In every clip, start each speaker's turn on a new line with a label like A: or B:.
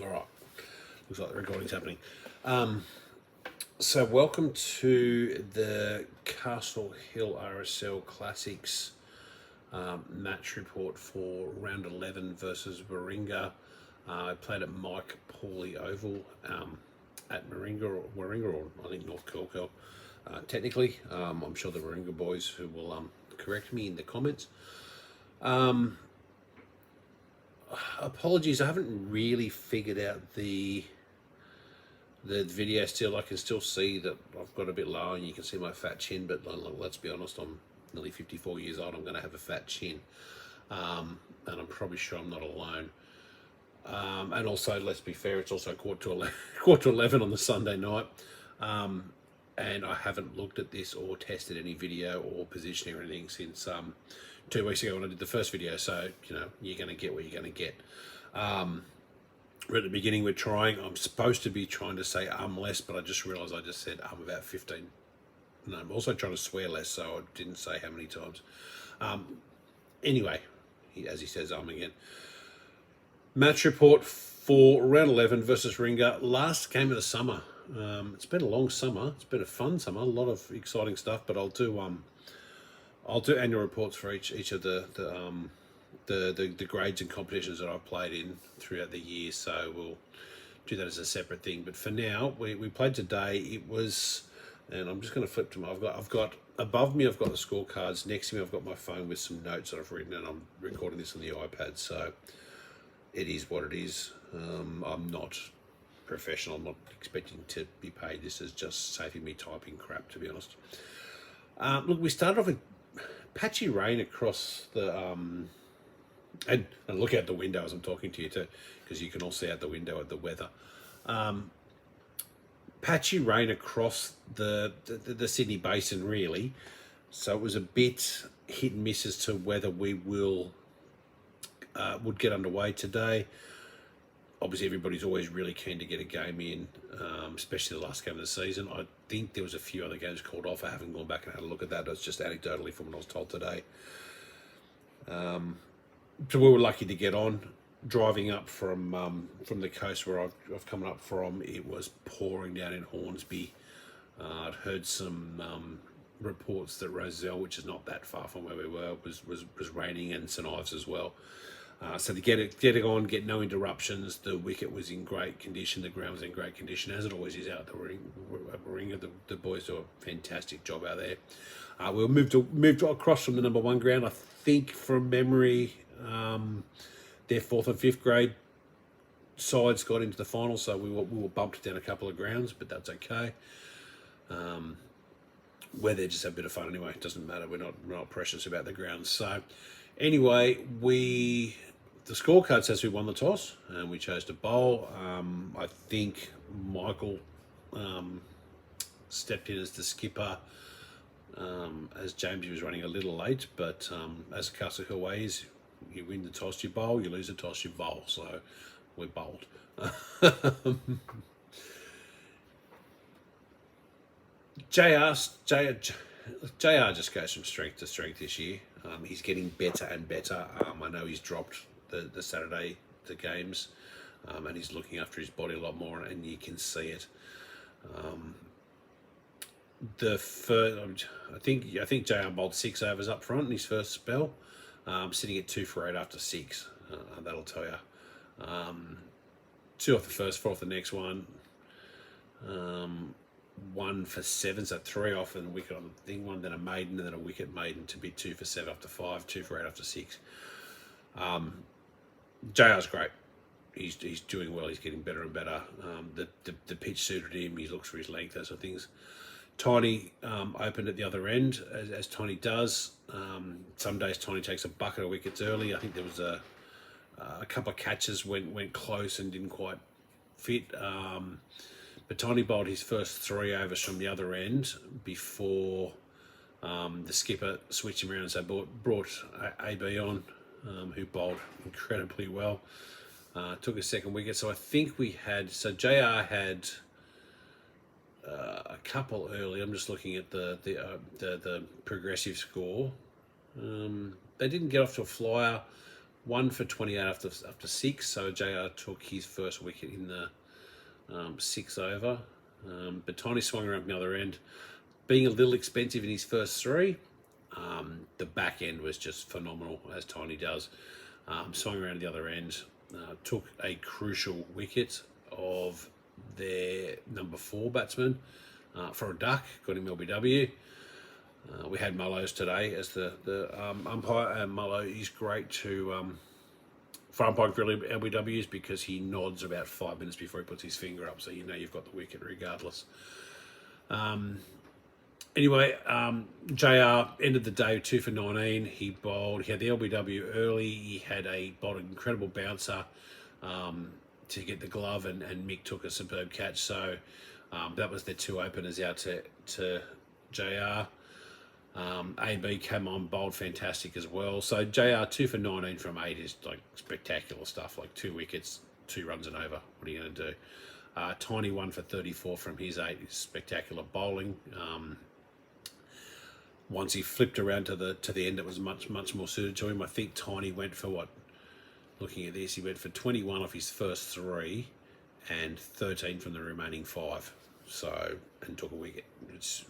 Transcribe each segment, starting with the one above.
A: All right. Looks like the recording's happening. So welcome to the Castle Hill RSL Classics match report for round 11 versus Warringah. I played at Mike Pauley Oval at Warringah, or I think North Kilco. Technically, I'm sure the Warringah boys who will correct me in the comments. Apologies, I haven't really figured out the video still. I can still see that I've got a bit low and you can see my fat chin, but let's be honest, I'm nearly 54 years old. I'm going to have a fat chin, and I'm probably sure I'm not alone. And also, let's be fair, it's also quarter to 11 on the Sunday night, and I haven't looked at this or tested any video or positioning or anything since 2 weeks ago when I did the first video. So you're going to get what you're going to get. We're at the beginning. I'm supposed to be trying to say less, but I just realised I just said about 15. No, I'm also trying to swear less, so I didn't say how many times. Anyway, as he says, again. Match report for round 11 versus Warringah. Last game of the summer. It's been a long summer. It's been a fun summer. A lot of exciting stuff, but I'll do annual reports for each of the grades and competitions that I've played in throughout the year, so we'll do that as a separate thing. But for now, we played today. It was, and I'm just going to flip to my, I've got above me, I've got the scorecards. Next to me, I've got my phone with some notes that I've written, and I'm recording this on the iPad, so it is what it is. I'm not professional. I'm not expecting to be paid. This is just saving me typing crap, to be honest. Look, we started off with patchy rain across the and look out the window as I'm talking to you too, because you can all see out the window at the weather. Patchy rain across the Sydney Basin, really. So it was a bit hit and miss as to whether we would get underway today. Obviously, everybody's always really keen to get a game in, especially the last game of the season. I think there was a few other games called off. I haven't gone back and had a look at that. That's just anecdotally from what I was told today. So we were lucky to get on. Driving up from the coast where I've come up from, it was pouring down in Hornsby. I'd heard some reports that Rozelle, which is not that far from where we were, was raining, and St Ives as well. So to get it on, get no interruptions. The wicket was in great condition. The ground was in great condition, as it always is out at Warringah. The boys do a fantastic job out there. We moved across from the number one ground. I think from memory, their fourth and fifth grade sides got into the final, so we were bumped down a couple of grounds, but that's okay. We're there just have a bit of fun anyway. It doesn't matter. We're not precious about the grounds. So anyway, the scorecard says we won the toss and we chose to bowl. I think Michael stepped in as the skipper, as James was running a little late, but as the Castle Hill way is, you win the toss, you bowl, you lose the toss, you bowl. So we bowled. JR just goes from strength to strength this year. He's getting better and better. I know he's dropped the Saturday games, and he's looking after his body a lot more, and you can see it. I think JR bowled 6 overs up front in his first spell, sitting at 2 for 8 after 6. That'll tell you. 2 off the first, 4 off the next one. 1 for 7, so 3 off and a wicket on the thing one, then a maiden, and then a wicket maiden to be 2 for 7 after 5, 2 for 8 after 6. JR's great. He's doing well. He's getting better and better. The pitch suited him. He looks for his length, those sort of things. Tiny opened at the other end, as Tiny does. Some days Tiny takes a bucket of wickets early. I think there was a couple of catches went close and didn't quite fit. But Tiny bowled his first 3 overs from the other end before the skipper switched him around and so brought AB on, who bowled incredibly well. Took a second wicket. So I think JR had a couple early. I'm just looking at the progressive score. They didn't get off to a flyer. 1 for 28 after 6. So JR took his first wicket in the 6 over. But Tiny swung around the other end, being a little expensive in his first 3. The back end was just phenomenal, as Tiny does. Swung around the other end, took a crucial wicket of their number 4 batsman for a duck, got him LBW. We had Mullows today as the umpire, and Mullow is great to for umpiring for LBWs because he nods about 5 minutes before he puts his finger up, so you know you've got the wicket regardless. Anyway, JR ended the day 2 for 19. He bowled. He had the LBW early. He had bowled an incredible bouncer to get the glove, and Mick took a superb catch. So that was their 2 openers out to JR. AB came on, bowled fantastic as well. So JR 2 for 19 from 8 is like spectacular stuff. Like 2 wickets, 2 runs and over. What are you going to do? Tiny 1 for 34 from his 8 is spectacular bowling. Once he flipped around to the end, it was much more suited to him. I think Tiny went for what? Looking at this, he went for 21 off his first 3, and 13 from the remaining 5. So, and took a wicket. It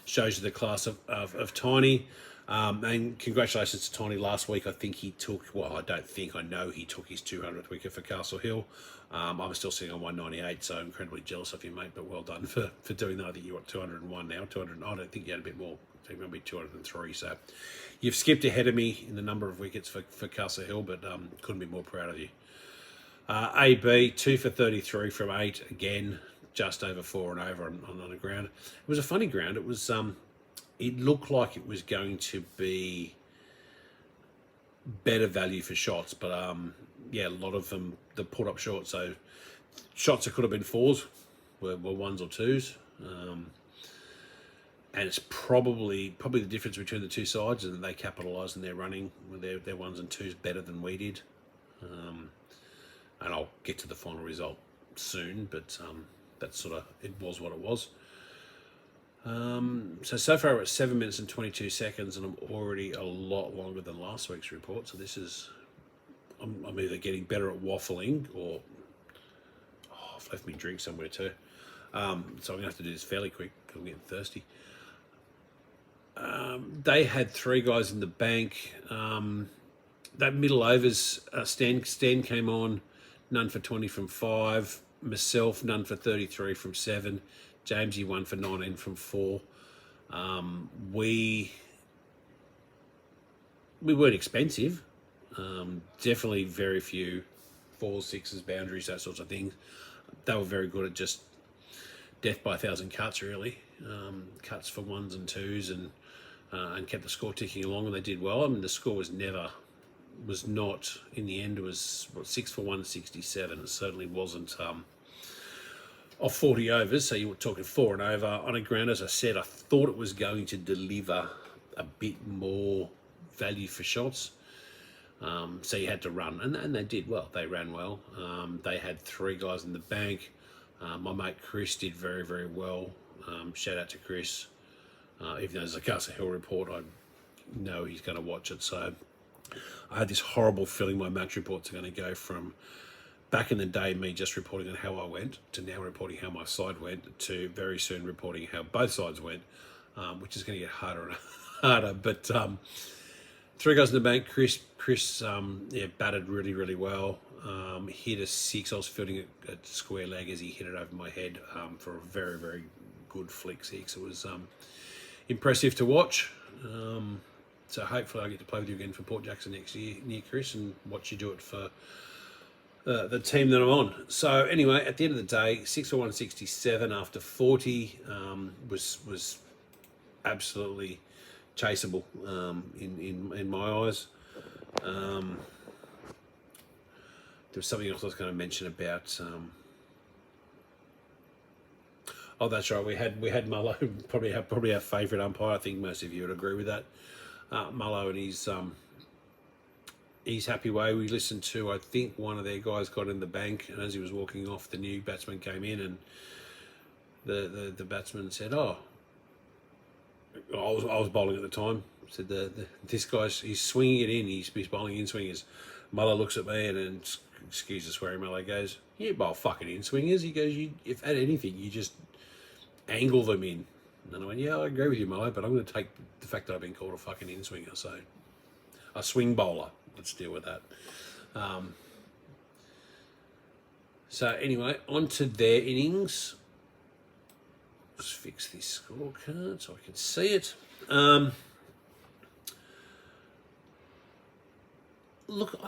A: shows you the class of Tiny. And congratulations to Tiny. Last week, I think he took. Well, I know he took his 200th wicket for Castle Hill. I'm still sitting on 198, so I'm incredibly jealous of you, mate. But well done for doing that. I think you're at 201 now. 200. I don't think you had a bit more. I think maybe 203. So you've skipped ahead of me in the number of wickets for Castle Hill, but couldn't be more proud of you. AB 2 for 33 from 8 again, just over 4 and over on a ground. It was a funny ground. It was it looked like it was going to be better value for shots, but yeah, a lot of them the put up short. So shots that could have been 4s were 1s or 2s. And it's probably the difference between the 2 sides, and they capitalised and they're running with their 1s and 2s better than we did. And I'll get to the final result soon, but that's sort of, it was what it was. So far we're at 7 minutes and 22 seconds, and I'm already a lot longer than last week's report. So this is, I'm either getting better at waffling, or I've left me drink somewhere too. So I'm gonna have to do this fairly quick because I'm getting thirsty. They had 3 guys in the bank. That middle overs, Stan came on, none for 20 from 5. Myself, none for 33 from 7. Jamesy 1 for 19 from 4. We weren't expensive. Definitely very few 4s, 6s, boundaries, that sorts of things. They were very good at just death by 1,000 cuts, really. Cuts for 1s and 2s, and kept the score ticking along, and they did well. I mean, the score was not, in the end, it was 6 for 167. It certainly wasn't off 40 overs, so you were talking 4 and over on a ground. As I said, I thought it was going to deliver a bit more value for shots, so you had to run, and they did well. They ran well. They had 3 guys in the bank. My mate Chris did very, very well. Shout out to Chris. Even though there's a Castle Hill report, I know he's going to watch it. So I had this horrible feeling my match reports are going to go from back in the day, me just reporting on how I went, to now reporting how my side went, to very soon reporting how both sides went, which is going to get harder and harder. But 3 guys in the bank. Chris batted really, really well. Hit a 6. I was fielding at square leg as he hit it over my head for a very, very good flick 6. It was impressive to watch. So hopefully I get to play with you again for Port Jackson next year, near Chris, and watch you do it for the team that I'm on. So anyway, at the end of the day, 6 for 167 after 40 was absolutely chaseable in my eyes. There was something else I was going to mention about. Oh, that's right. We had Mullow, probably our favourite umpire. I think most of you would agree with that. Mullow and his happy way. We listened to, I think one of their guys got in the bank, and as he was walking off, the new batsman came in, and the batsman said, "Oh, I was bowling at the time." Said this guy's he's swinging it in. He's bowling in swingers. Muller looks at me and then, excuse the swearing, Muller goes, "You bowl fucking in swingers." He goes, "If at anything, you just angle them in." And I went, "Yeah, I agree with you, Muller, but I'm going to take the fact that I've been called a fucking in swinger, so a swing bowler. Let's deal with that." So anyway, on to their innings. Let's fix this scorecard so I can see it. Look,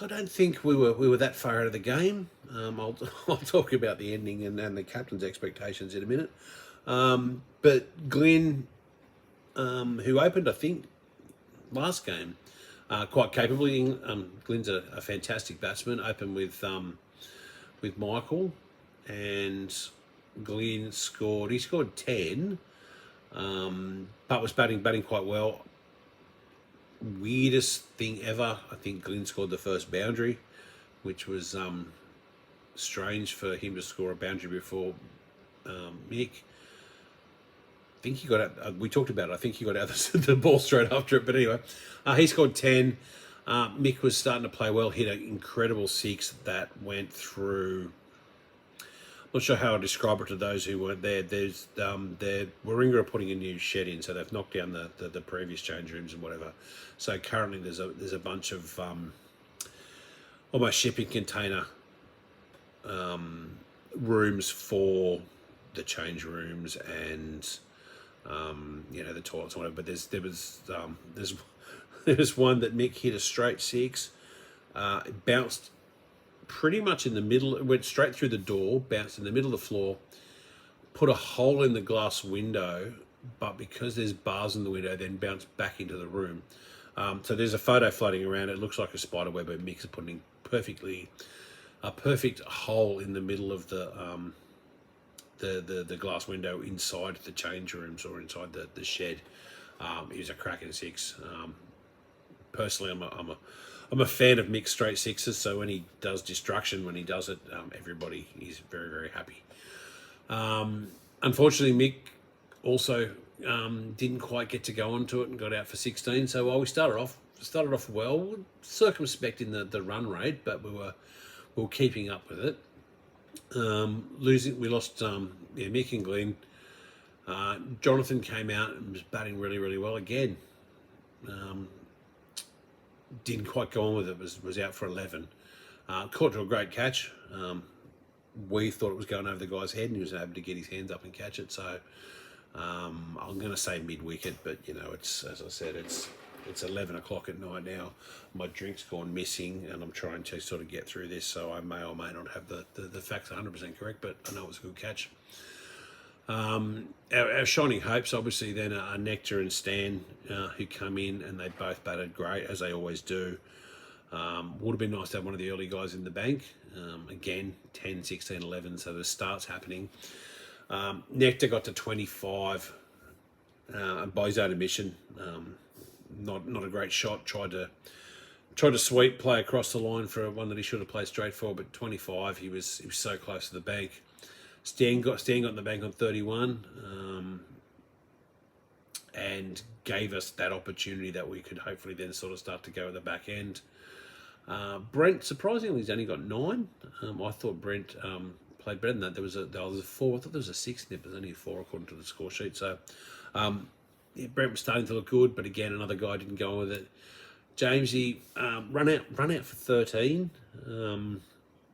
A: I don't think we were that far out of the game. I'll talk about the ending and the captain's expectations in a minute. But Glenn, who opened, I think, last game, quite capably. Glenn's a fantastic batsman. Opened with Michael, and Glenn scored. He scored 10, but was batting quite well. Weirdest thing ever, I think Glenn scored the first boundary, which was strange for him to score a boundary before Mick. I think he got out, we talked about it, I think he got out the ball straight after it, but anyway, he scored 10. Mick was starting to play well, hit an incredible 6 that went through. Not sure how I describe it to those who weren't there. There's Warringah are putting a new shed in, so they've knocked down the previous change rooms and whatever. So currently there's a bunch of almost shipping container rooms for the change rooms and the toilets and whatever. But there was one that Mick hit a straight 6, it bounced pretty much in the middle. It went straight through the door, bounced in the middle of the floor, put a hole in the glass window, but because there's bars in the window, then bounced back into the room. So there's a photo floating around. It looks like a spider web, but Mick's putting a perfect hole in the middle of the glass window inside the change rooms or inside the shed. It was a cracking 6. Personally, I'm a fan of Mick straight 6s, so when he does destruction, when he does it, everybody is very, very happy. Unfortunately, Mick also didn't quite get to go onto it and got out for 16. So while we started off well, circumspect in the run rate, but we were keeping up with it. We lost Mick and Glenn. Jonathan came out and was batting really, really well again. Didn't quite go on with it, was out for 11. Caught to a great catch. We thought it was going over the guy's head and he was able to get his hands up and catch it. So I'm going to say mid-wicket, but it's, as I said, it's 11 o'clock at night now. My drink's gone missing and I'm trying to sort of get through this, so I may or may not have the facts 100% correct, but I know it was a good catch. Our shining hopes, obviously, then are Nectar and Stan, who come in and they both batted great, as they always do. Would have been nice to have one of the early guys in the bank. Again, 10, 16, 11, so the start's happening. Nectar got to 25 by his own admission. Not a great shot. Tried to sweep play across the line for one that he should have played straight for, but 25, he was so close to the bank. Stan got in the bank on 31 and gave us that opportunity that we could hopefully then sort of start to go at the back end. Brent, surprisingly, he's only got 9. I thought Brent played better than that. There was a 4. I thought there was a 6 nip. There's only a 4 according to the score sheet. So Brent was starting to look good, but again, another guy didn't go on with it. Jamesy run out for 13.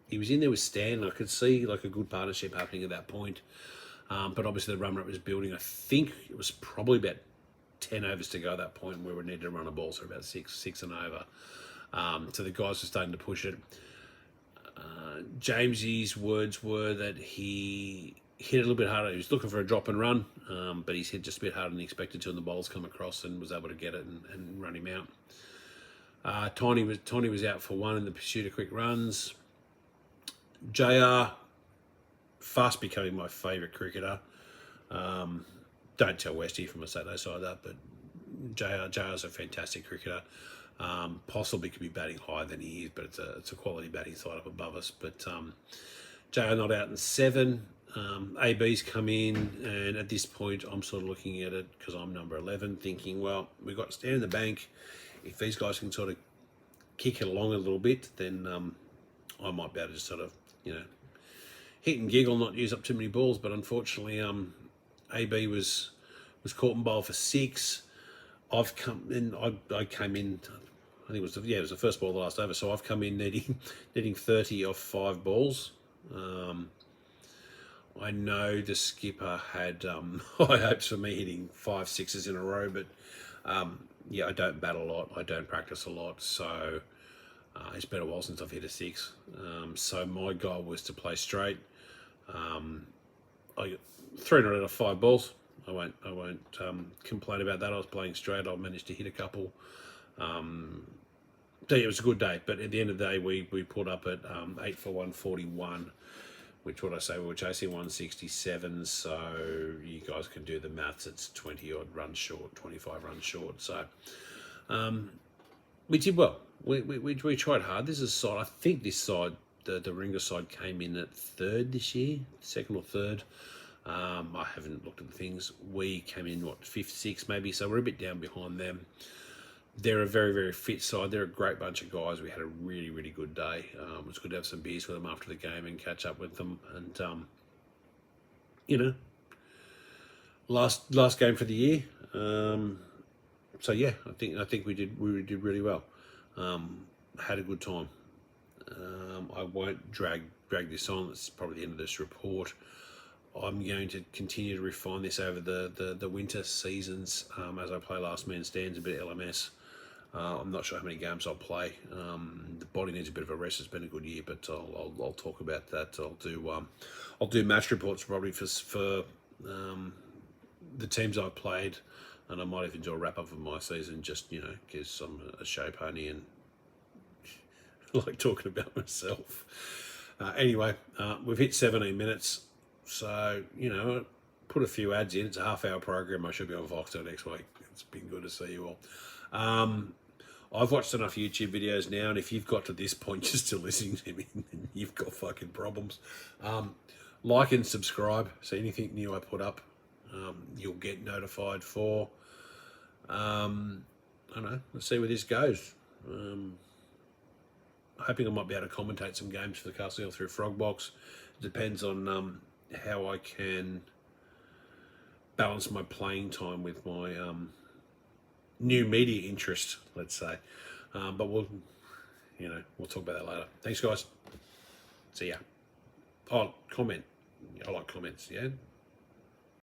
A: He was in there with Stan. I could see like a good partnership happening at that point. But obviously the run rate was building. I think it was probably about 10 overs to go at that point where we needed to run a ball, so about 6 and over. So the guys were starting to push it. Jamesy's words were that he hit a little bit harder. He was looking for a drop and run, but he's hit just a bit harder than he expected to, and the bowls come across and was able to get it and run him out. Tony was out for 1 in the pursuit of quick runs. JR, fast becoming my favourite cricketer. Don't tell Westy from a Saturday side that, but JR's a fantastic cricketer. Possibly could be batting higher than he is, but it's a quality batting side up above us. But JR not out in 7. AB's come in, and at this point I'm sort of looking at it because I'm number 11, thinking, well, we've got to stand in the bank. If these guys can sort of kick it along a little bit, then I might be able to just sort of, you know, hit and giggle, not use up too many balls. But unfortunately, AB was caught and bowled for 6. I've come in. I came in. I think it was the first ball of the last over. So I've come in needing 30 off 5 balls. I know the skipper had high hopes for me hitting 5 6s in a row, but yeah, I don't bat a lot. I don't practice a lot, so it's been a while since I've hit a 6. So my goal was to play straight. I got 300 out of 5 balls. I won't complain about that. I was playing straight. I managed to hit a couple. So yeah, it was a good day. But at the end of the day, we pulled up at 8 for 141, which what I say we were chasing 167. So you guys can do the maths. It's 20 odd runs short, 25 runs short. So we did well. We tried hard. This is side. I think this side, the Ringer side, came in at 3rd this year, 2nd or 3rd. I haven't looked at the things. We came in, 5th, 6th maybe, so we're a bit down behind them. They're a very, very fit side. They're a great bunch of guys. We had a really, really good day. It was good to have some beers with them after the game and catch up with them. And, you know, last game for the year. So, yeah, I think we did really well. Had a good time. I won't drag this on. It's probably the end of this report. I'm going to continue to refine this over the winter seasons as I play last man stands, a bit of LMS. I'm not sure how many games I'll play. The body needs a bit of a rest. It's been a good year, but I'll talk about that. I'll do match reports probably for the teams I've played, and I might even do a wrap up of my season. Just because I'm a show pony and I like talking about myself. Anyway, we've hit 17 minutes. So, put a few ads in. It's a half-hour program. I should be on Voxtel next week. It's been good to see you all. I've watched enough YouTube videos now, and if you've got to this point just still listening to me, then you've got fucking problems. Like and subscribe. So anything new I put up, you'll get notified for. I don't know. Let's see where this goes. Hoping I might be able to commentate some games for the Castle Hill through Frogbox. It depends on how I can balance my playing time with my new media interest, let's say. But we'll talk about that later. Thanks, guys. See ya. Oh, comment. I like comments, yeah?